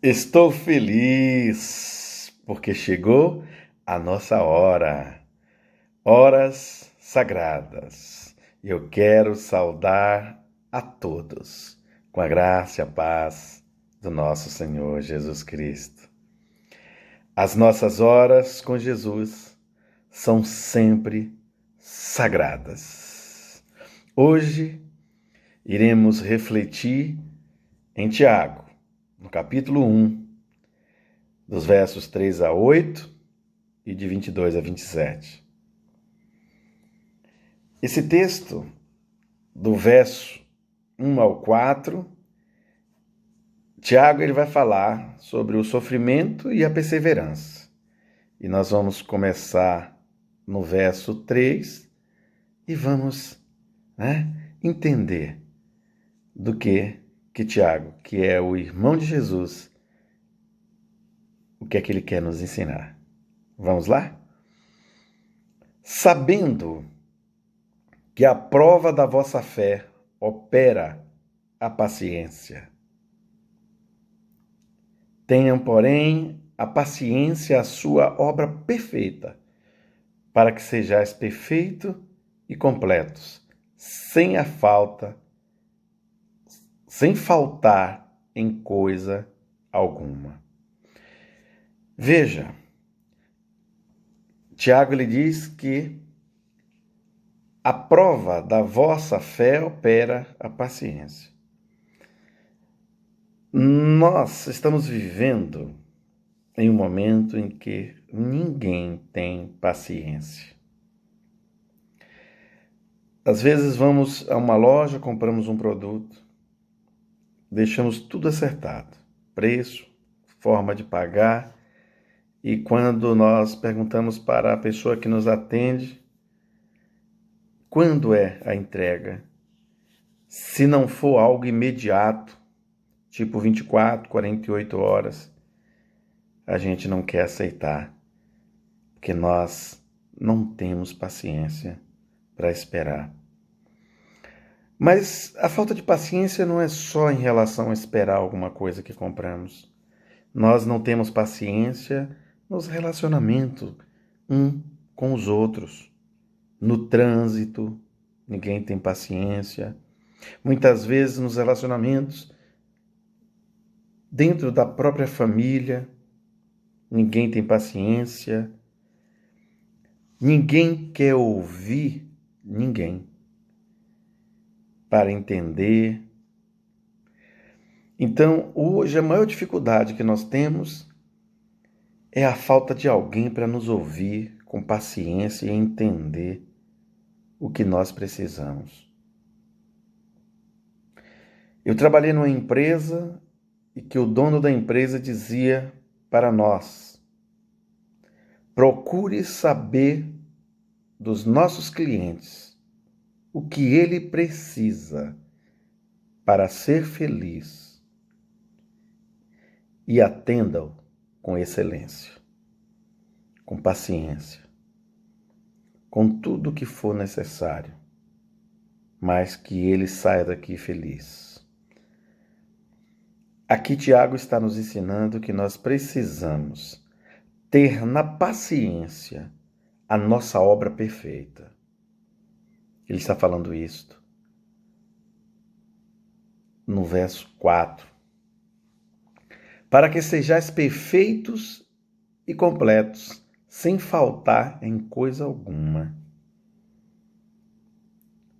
Estou feliz porque chegou a nossa hora, horas sagradas. E eu quero saudar a todos com a graça e a paz do nosso Senhor Jesus Cristo. As nossas horas com Jesus são sempre sagradas. Hoje iremos refletir em Tiago, no capítulo 1, dos versos 3 a 8 e de 22 a 27. Esse texto, do verso 1 ao 4, Tiago ele vai falar sobre o sofrimento e a perseverança. E nós vamos começar no verso 3 e vamos entender do que Tiago, que é o irmão de Jesus, o que é que ele quer nos ensinar. Vamos lá? Sabendo que a prova da vossa fé opera a paciência. Tenham, porém, a paciência a sua obra perfeita, para que sejais perfeito e completos, sem faltar em coisa alguma. Veja, Tiago ele diz que a prova da vossa fé opera a paciência. Nós estamos vivendo em um momento em que ninguém tem paciência. Às vezes vamos a uma loja, compramos um produto, deixamos tudo acertado, preço, forma de pagar, e quando nós perguntamos para a pessoa que nos atende quando é a entrega, se não for algo imediato, tipo 24, 48 horas, a gente não quer aceitar, porque nós não temos paciência para esperar. Mas a falta de paciência não é só em relação a esperar alguma coisa que compramos. Nós não temos paciência nos relacionamentos com os outros. No trânsito, ninguém tem paciência. Muitas vezes nos relacionamentos, dentro da própria família, ninguém tem paciência. Ninguém quer ouvir ninguém para entender. Então, hoje a maior dificuldade que nós temos é a falta de alguém para nos ouvir com paciência e entender o que nós precisamos. Eu trabalhei numa empresa e que o dono da empresa dizia para nós: procure saber dos nossos clientes o que ele precisa para ser feliz e atenda-o com excelência, com paciência, com tudo o que for necessário, mas que ele saia daqui feliz. Aqui Tiago está nos ensinando que nós precisamos ter na paciência a nossa obra perfeita. Ele está falando isto no verso 4. Para que sejais perfeitos e completos, sem faltar em coisa alguma.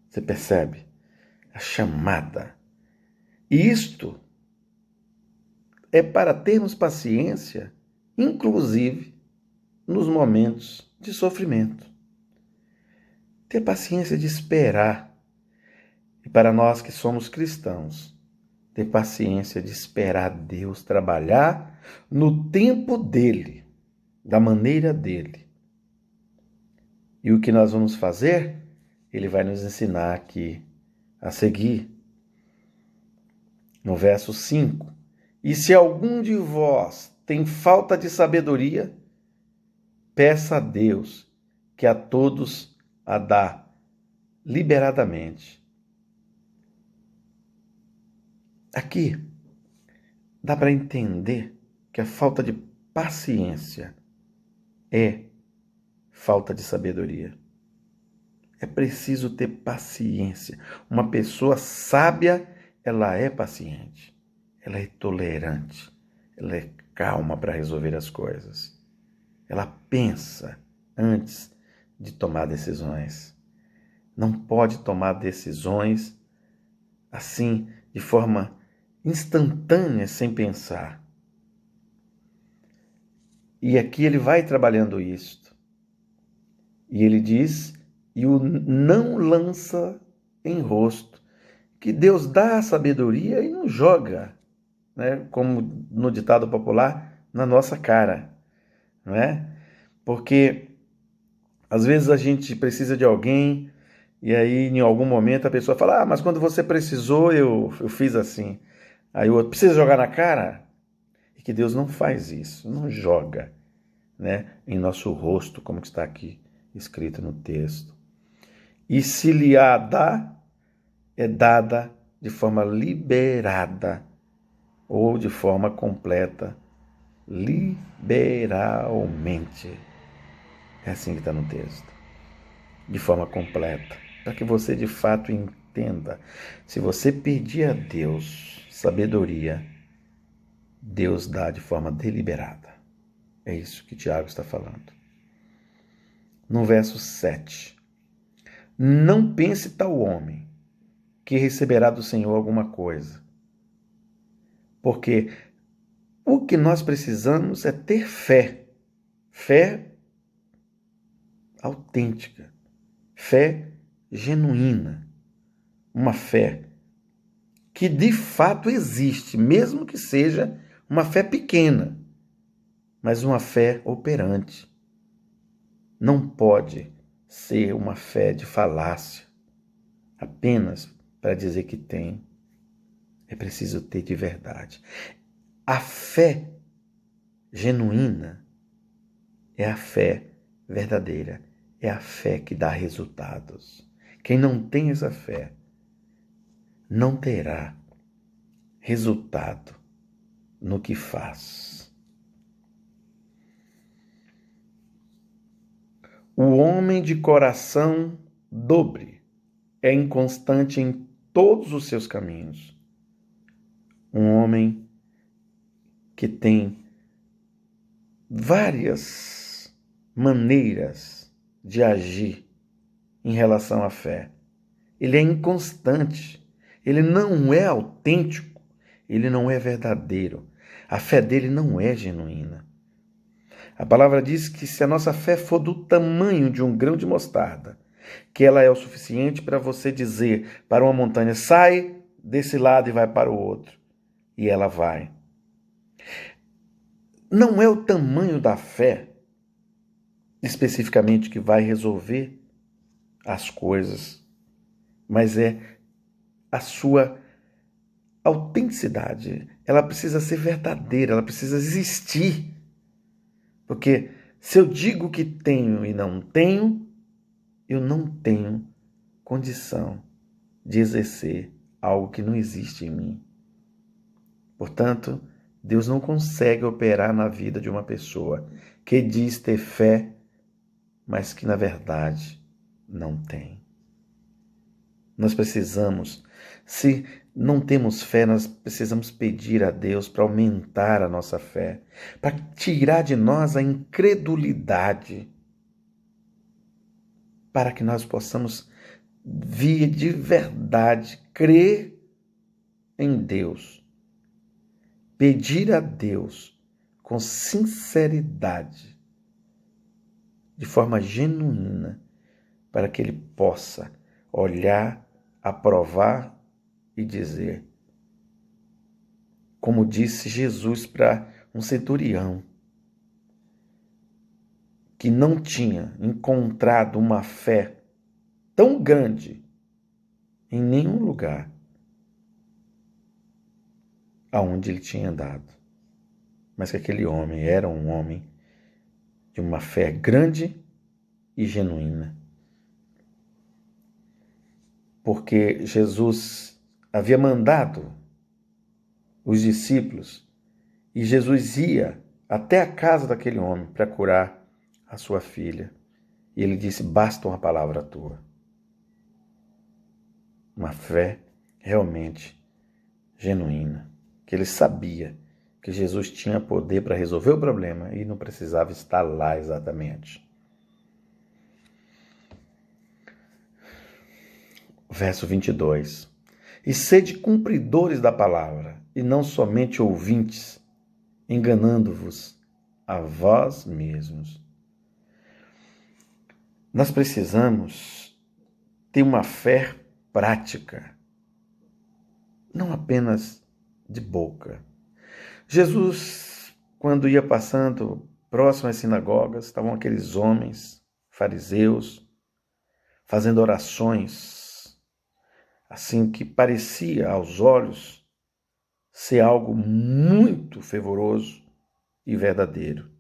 Você percebe? A chamada. E isto é para termos paciência, inclusive nos momentos de sofrimento. Ter paciência de esperar. E para nós que somos cristãos, ter paciência de esperar Deus trabalhar no tempo dele, da maneira dele. E o que nós vamos fazer? Ele vai nos ensinar aqui a seguir. No verso 5. E se algum de vós tem falta de sabedoria, peça a Deus, que a todos a dá liberadamente. Aqui, dá para entender que a falta de paciência é falta de sabedoria. É preciso ter paciência. Uma pessoa sábia, ela é paciente, ela é tolerante, ela é calma para resolver as coisas. Ela pensa antes de tomar decisões. Não pode tomar decisões assim, de forma instantânea, sem pensar. E aqui ele vai trabalhando isto. E ele diz, e o não lança em rosto, que Deus dá a sabedoria e não joga, né, como no ditado popular, na nossa cara, não é? Porque às vezes a gente precisa de alguém e aí em algum momento a pessoa fala, mas quando você precisou eu fiz assim. Aí o outro, precisa jogar na cara? E que Deus não faz isso, não joga, né, em nosso rosto, como está aqui escrito no texto. E se lhe há dá, é dada de forma liberada ou de forma completa, liberalmente. É assim que está no texto. De forma completa. Para que você de fato entenda. Se você pedir a Deus sabedoria, Deus dá de forma deliberada. É isso que Tiago está falando. No verso 7. Não pense tal homem que receberá do Senhor alguma coisa. Porque o que nós precisamos é ter fé. Fé autêntica. Fé genuína. Uma fé que de fato existe, mesmo que seja uma fé pequena, mas uma fé operante. Não pode ser uma fé de falácia, apenas para dizer que tem. É preciso ter de verdade. A fé genuína é a fé verdadeira, é a fé que dá resultados. Quem não tem essa fé não terá resultado no que faz. O homem de coração dobre é inconstante em todos os seus caminhos. Um homem que tem várias maneiras de agir em relação à fé. Ele é inconstante, ele não é autêntico, ele não é verdadeiro. A fé dele não é genuína. A palavra diz que se a nossa fé for do tamanho de um grão de mostarda, que ela é o suficiente para você dizer para uma montanha, sai desse lado e vai para o outro. E ela vai. Não é o tamanho da fé, especificamente, que vai resolver as coisas, mas é a sua autenticidade. Ela precisa ser verdadeira, ela precisa existir. Porque se eu digo que tenho e não tenho, eu não tenho condição de exercer algo que não existe em mim. Portanto, Deus não consegue operar na vida de uma pessoa que diz ter fé, mas que na verdade não tem. Nós precisamos, se não temos fé, nós precisamos pedir a Deus para aumentar a nossa fé, para tirar de nós a incredulidade, para que nós possamos vir de verdade, crer em Deus, pedir a Deus com sinceridade, de forma genuína, para que Ele possa olhar, aprovar e dizer, como disse Jesus para um centurião, que não tinha encontrado uma fé tão grande em nenhum lugar aonde ele tinha andado, mas que aquele homem era um homem de uma fé grande e genuína. Porque Jesus havia mandado os discípulos E Jesus ia até a casa daquele homem para curar a sua filha. E ele disse: basta uma palavra tua. Uma fé realmente genuína, que ele sabia que Jesus tinha poder para resolver o problema e não precisava estar lá exatamente. Verso 22. E sede cumpridores da palavra, e não somente ouvintes, enganando-vos a vós mesmos. Nós precisamos ter uma fé prática, não apenas de boca. Jesus, quando ia passando próximo às sinagogas, estavam aqueles homens, fariseus, fazendo orações, assim que parecia aos olhos ser algo muito fervoroso e verdadeiro.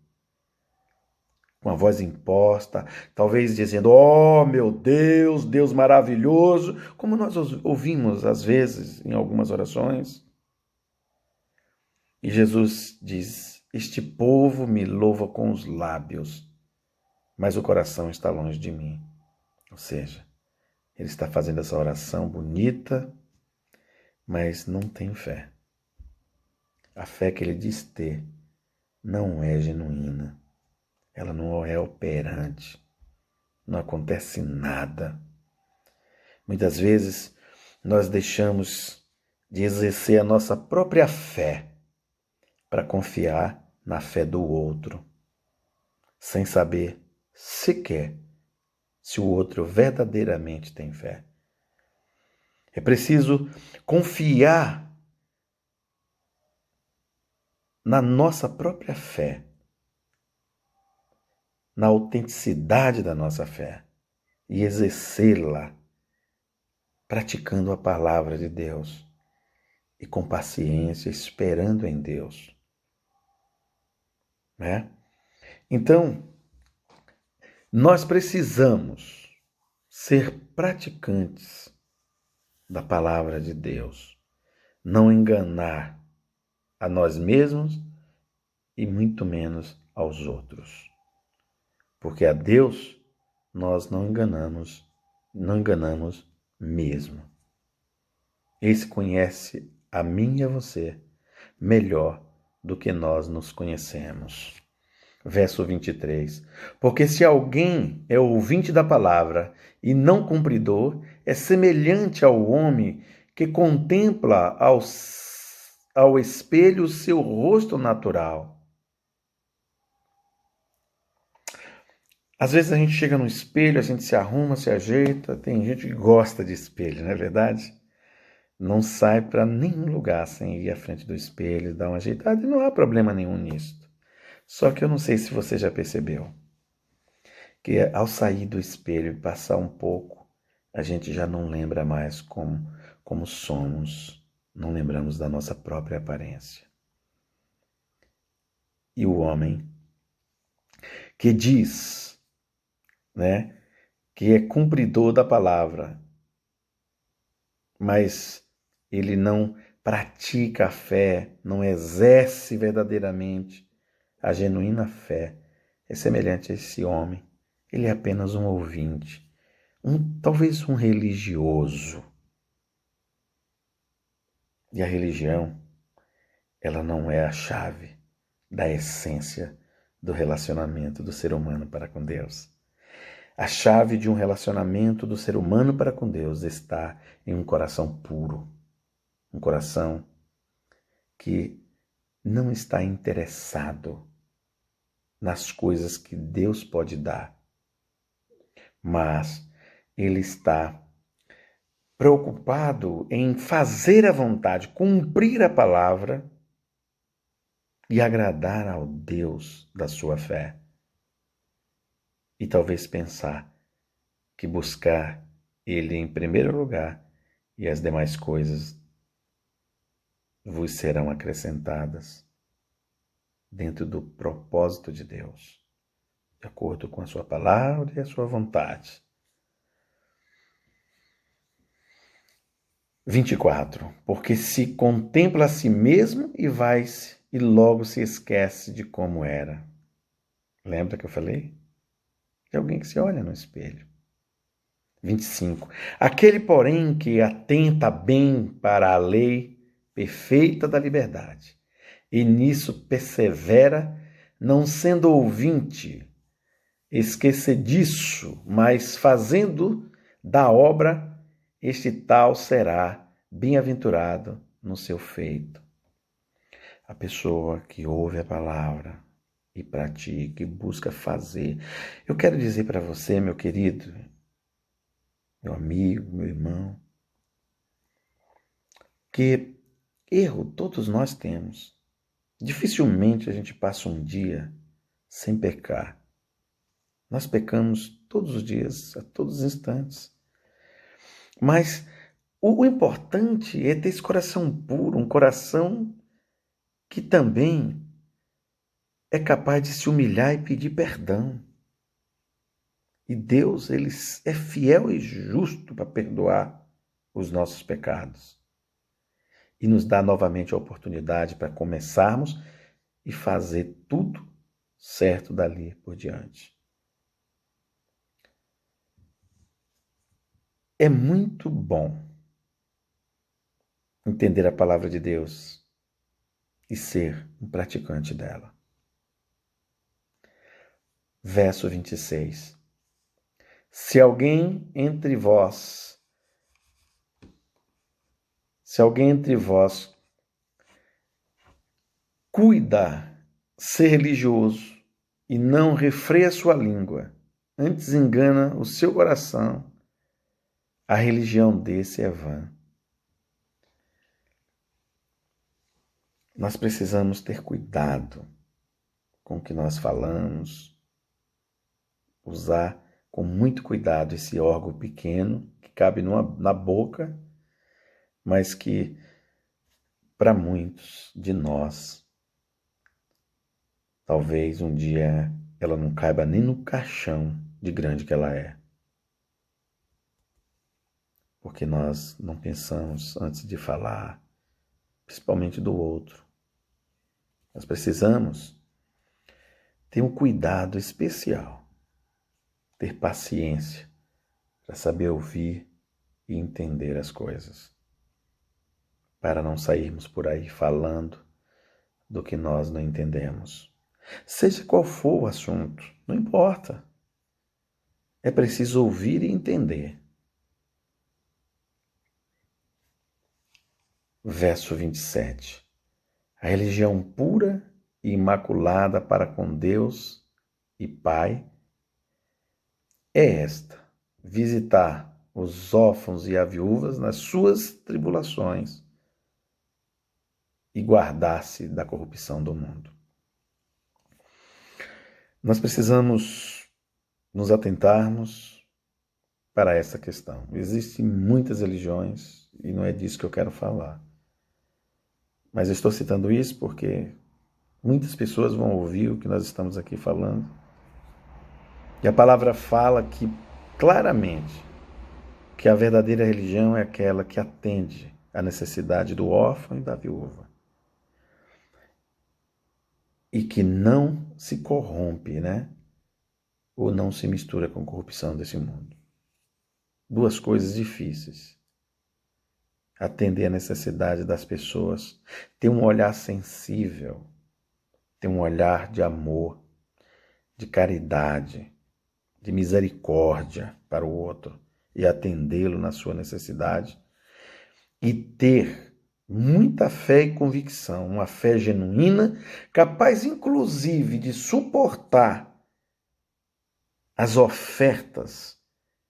Com a voz imposta, talvez dizendo: oh, meu Deus, Deus maravilhoso, como nós ouvimos às vezes em algumas orações. E Jesus diz: este povo me louva com os lábios, mas o coração está longe de mim. Ou seja, ele está fazendo essa oração bonita, mas não tem fé. A fé que ele diz ter não é genuína. Ela não é operante. Não acontece nada. Muitas vezes nós deixamos de exercer a nossa própria fé para confiar na fé do outro, sem saber sequer se o outro verdadeiramente tem fé. É preciso confiar na nossa própria fé, na autenticidade da nossa fé e exercê-la praticando a palavra de Deus e com paciência, esperando em Deus. Né? Então, nós precisamos ser praticantes da palavra de Deus, não enganar a nós mesmos e muito menos aos outros. Porque a Deus nós não enganamos mesmo. Esse conhece a mim e a você melhor do que nós nos conhecemos. Verso 23. Porque se alguém é ouvinte da palavra e não cumpridor, é semelhante ao homem que contempla ao espelho o seu rosto natural. Às vezes a gente chega no espelho, a gente se arruma, se ajeita. Tem gente que gosta de espelho, não é verdade? Não sai para nenhum lugar sem ir à frente do espelho, dar uma ajeitada, e não há problema nenhum nisso. Só que eu não sei se você já percebeu que ao sair do espelho e passar um pouco, a gente já não lembra mais como somos, não lembramos da nossa própria aparência. E o homem que diz, que é cumpridor da palavra, mas ele não pratica a fé, não exerce verdadeiramente a genuína fé, é semelhante a esse homem. Ele é apenas um ouvinte, talvez um religioso. E a religião, ela não é a chave da essência do relacionamento do ser humano para com Deus. A chave de um relacionamento do ser humano para com Deus está em um coração puro, um coração que não está interessado nas coisas que Deus pode dar, mas ele está preocupado em fazer a vontade, cumprir a palavra e agradar ao Deus da sua fé. E talvez pensar que buscar Ele em primeiro lugar e as demais coisas vos serão acrescentadas dentro do propósito de Deus, de acordo com a sua palavra e a sua vontade. 24. Porque se contempla a si mesmo e vai-se e logo se esquece de como era. Lembra que eu falei? De alguém que se olha no espelho. 25. Aquele, porém, que atenta bem para a lei perfeita da liberdade, e nisso persevera, não sendo ouvinte, esquecediço, mas fazendo da obra, este tal será bem-aventurado no seu feito. A pessoa que ouve a palavra e pratica e busca fazer. Eu quero dizer para você, meu querido, meu amigo, meu irmão, que erro todos nós temos. Dificilmente a gente passa um dia sem pecar. Nós pecamos todos os dias, a todos os instantes. Mas o importante é ter esse coração puro, um coração que também é capaz de se humilhar e pedir perdão. E Deus, ele é fiel e justo para perdoar os nossos pecados. E nos dá novamente a oportunidade para começarmos e fazer tudo certo dali por diante. É muito bom entender a palavra de Deus e ser um praticante dela. Verso 26. Se alguém entre vós cuida ser religioso e não refreia sua língua, antes engana o seu coração, a religião desse é vã. Nós precisamos ter cuidado com o que nós falamos, usar com muito cuidado esse órgão pequeno que cabe na boca, mas que para muitos de nós, talvez um dia ela não caiba nem no caixão de grande que ela é. Porque nós não pensamos antes de falar, principalmente do outro. Nós precisamos ter um cuidado especial, ter paciência para saber ouvir e entender as coisas, para não sairmos por aí falando do que nós não entendemos. Seja qual for o assunto, não importa. É preciso ouvir e entender. Verso 27. A religião pura e imaculada para com Deus e Pai é esta: visitar os órfãos e as viúvas nas suas tribulações e guardar-se da corrupção do mundo. Nós precisamos nos atentarmos para essa questão. Existem muitas religiões e não é disso que eu quero falar. Mas eu estou citando isso porque muitas pessoas vão ouvir o que nós estamos aqui falando. E a palavra fala que claramente que a verdadeira religião é aquela que atende à necessidade do órfão e da viúva. E que não se corrompe, né? Ou não se mistura com a corrupção desse mundo. Duas coisas difíceis. Atender à necessidade das pessoas, ter um olhar sensível, ter um olhar de amor, de caridade, de misericórdia para o outro e atendê-lo na sua necessidade e ter muita fé e convicção, uma fé genuína, capaz inclusive de suportar as ofertas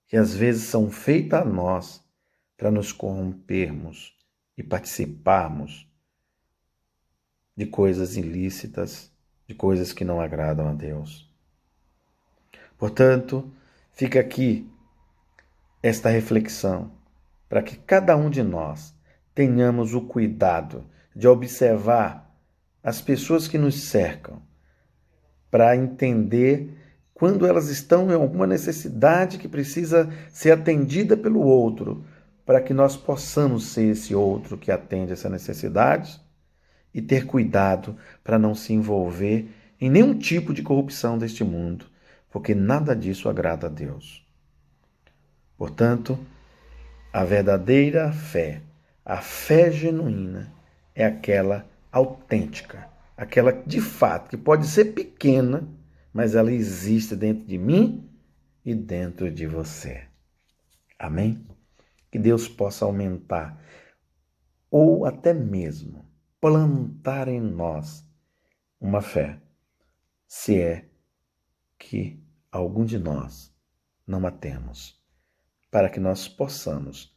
que às vezes são feitas a nós para nos corrompermos e participarmos de coisas ilícitas, de coisas que não agradam a Deus. Portanto, fica aqui esta reflexão para que cada um de nós tenhamos o cuidado de observar as pessoas que nos cercam, para entender quando elas estão em alguma necessidade que precisa ser atendida pelo outro, para que nós possamos ser esse outro que atende essa necessidade e ter cuidado para não se envolver em nenhum tipo de corrupção deste mundo, porque nada disso agrada a Deus. Portanto, a verdadeira fé, a fé genuína, é aquela autêntica, aquela de fato, que pode ser pequena, mas ela existe dentro de mim e dentro de você. Amém? Que Deus possa aumentar ou até mesmo plantar em nós uma fé, se é que algum de nós não a temos, para que nós possamos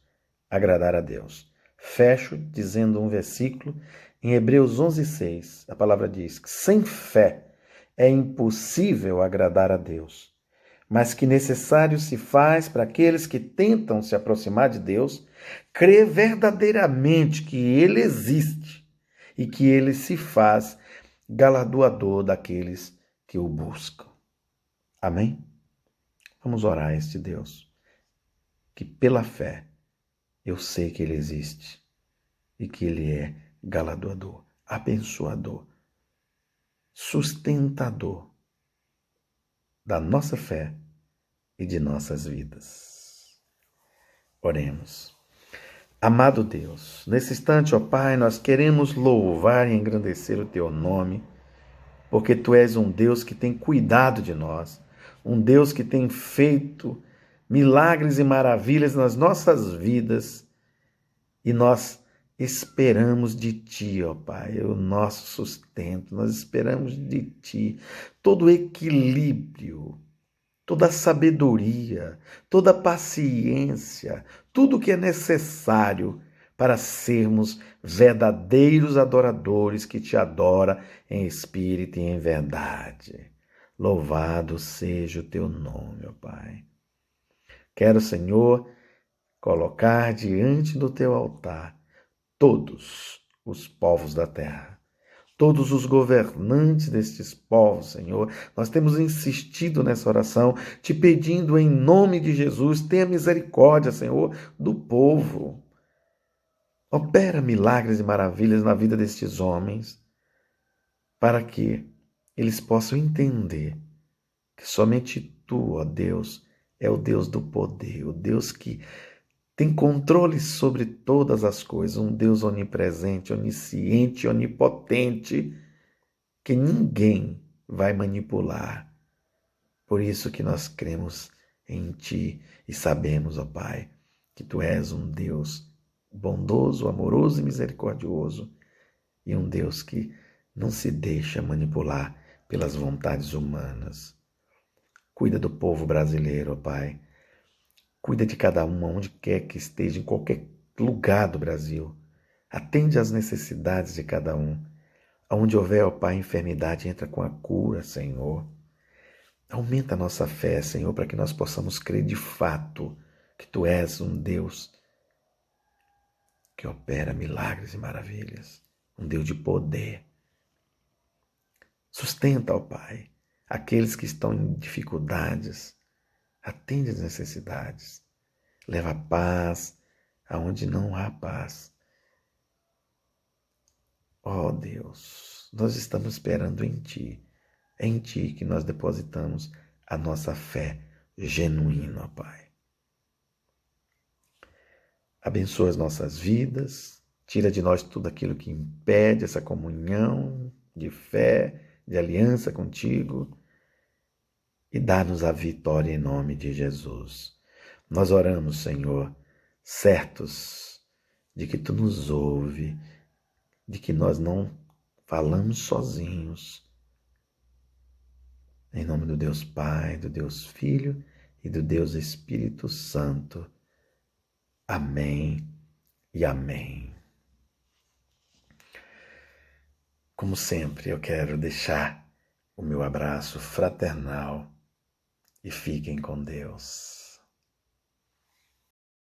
agradar a Deus. Fecho dizendo um versículo em Hebreus 11:6. A palavra diz que sem fé é impossível agradar a Deus, mas que necessário se faz para aqueles que tentam se aproximar de Deus, crer verdadeiramente que Ele existe e que Ele se faz galardoador daqueles que o buscam. Amém? Vamos orar a este Deus, que pela fé eu sei que Ele existe e que Ele é galardoador, abençoador, sustentador da nossa fé e de nossas vidas. Oremos. Amado Deus, nesse instante, ó Pai, nós queremos louvar e engrandecer o Teu nome, porque Tu és um Deus que tem cuidado de nós, um Deus que tem feito milagres e maravilhas nas nossas vidas, e nós esperamos de Ti, ó Pai, o nosso sustento, nós esperamos de Ti todo o equilíbrio, toda a sabedoria, toda a paciência, tudo o que é necessário para sermos verdadeiros adoradores que Te adoram em espírito e em verdade. Louvado seja o Teu nome, ó Pai. Quero, Senhor, colocar diante do Teu altar todos os povos da terra, todos os governantes destes povos, Senhor. Nós temos insistido nessa oração, te pedindo em nome de Jesus, tenha misericórdia, Senhor, do povo. Opera milagres e maravilhas na vida destes homens, para que eles possam entender que somente Tu, ó Deus, é o Deus do poder, o Deus que tem controle sobre todas as coisas, um Deus onipresente, onisciente, onipotente, que ninguém vai manipular. Por isso que nós cremos em Ti e sabemos, ó Pai, que Tu és um Deus bondoso, amoroso e misericordioso, e um Deus que não se deixa manipular pelas vontades humanas. Cuida do povo brasileiro, ó Pai. Cuida de cada um, onde quer que esteja, em qualquer lugar do Brasil. Atende às necessidades de cada um. Onde houver, ó Pai, enfermidade, entra com a cura, Senhor. Aumenta a nossa fé, Senhor, para que nós possamos crer de fato que Tu és um Deus que opera milagres e maravilhas. Um Deus de poder. Sustenta, ó Pai, aqueles que estão em dificuldades. Atende às necessidades. Leva paz aonde não há paz. Ó Deus, nós estamos esperando em Ti. É em Ti que nós depositamos a nossa fé genuína, ó Pai. Abençoa as nossas vidas. Tira de nós tudo aquilo que impede essa comunhão de fé, de aliança contigo. E dá-nos a vitória em nome de Jesus. Nós oramos, Senhor, certos de que Tu nos ouve, de que nós não falamos sozinhos. Em nome do Deus Pai, do Deus Filho e do Deus Espírito Santo. Amém e amém. Como sempre, eu quero deixar o meu abraço fraternal e fiquem com Deus.